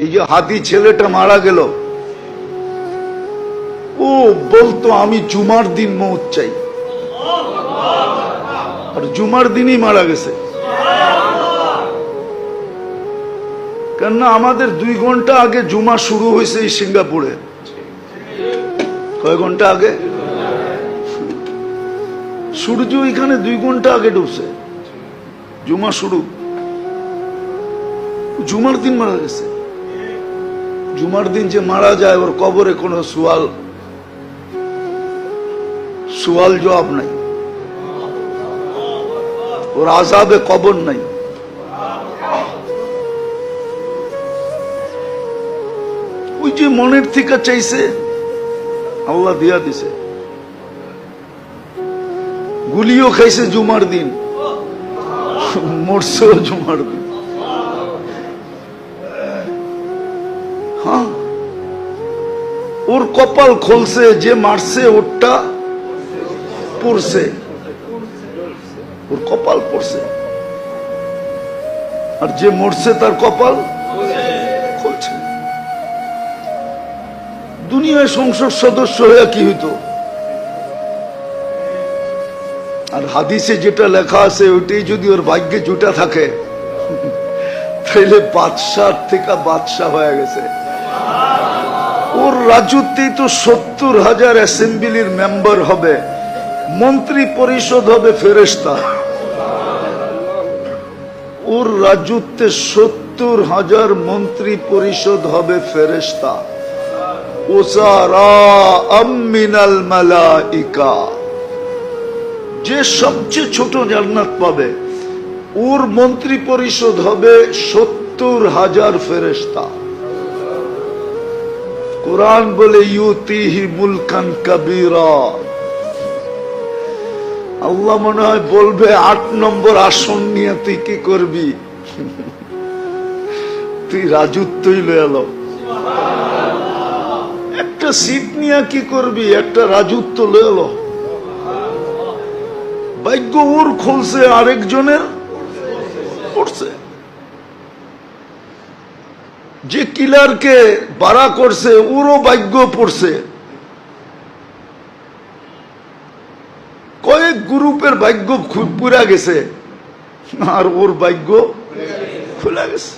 এই যে হাতি ছেলেটা মারা গেল, ও বলতো আমি জুমার দিন মৌত চাই, আর জুমার দিনই মারা গেছে। কেননা আমাদের 2 ঘন্টা আগে জুমা শুরু হয়েছে এই সিঙ্গাপুরে। কয় ঘন্টা আগে? সূর্য এখানে 2 ঘন্টা আগে ডুবছে, জুমা শুরু। জুমার দিন মারা গেছে। জুমার দিন যে মারা যায় ওর কবরে কোনো সুয়াল জবাব নাই, ওর আযাবে কবর নাই। ওই যে মনের থেকে চাইছে আল্লাহ দিয়া দিছে। গুলিও খাইছে জুমার দিন, মরছেও জুমার দিন। হ্যাঁ, ওর কপাল খুলছে, যে মারছে ওরটা পড়ছে, ওর কপাল পড়ছে, আর যে মরছে তার কপাল খুলছে। দুনিয়ায় সংসদ সদস্য হয়ে কি হইতো? আর হাদিসে যেটা লেখা আছে ওইটাই যদি ওর ভাগ্যে জুটা থাকে তাহলে বাদশাহ থেকে বাদশাহ হয়ে গেছে। ওর রাজত্বেই তো 70,000 অ্যাসেম্বলির মেম্বার হবে, মন্ত্রী পরিষদ হবে ফেরেশতা। ওর রাজত্বে 70,000 মন্ত্রী পরিষদ হবে ফেরেশতা। মিনাল মালাইকা, যে সবচেয়ে ছোট জান্নাত পাবে ওর মন্ত্রী পরিষদ হবে 70,000 ফেরেশতা। কুরআন বলে ইউতিহি মুলকান কাবীরা। আল্লাহ মনে হয় বলবে 8 নম্বর আসন নিয়ে তুই কি করবি? তুই রাজত্বই লয়ে এলো। একটা সিট নিয়ে কি করবি? একটা রাজত্ব লয়ে এলো। ভাগ্য ওর খুলছে, আরেকজনের পড়ছে। যে কিলারকে বাড়া করছে ওরও ভাগ্য পড়ছে। কয়েক গ্রুপের ভাগ্য পুরা গেছে আর ওর ভাগ্য খোলা গেছে।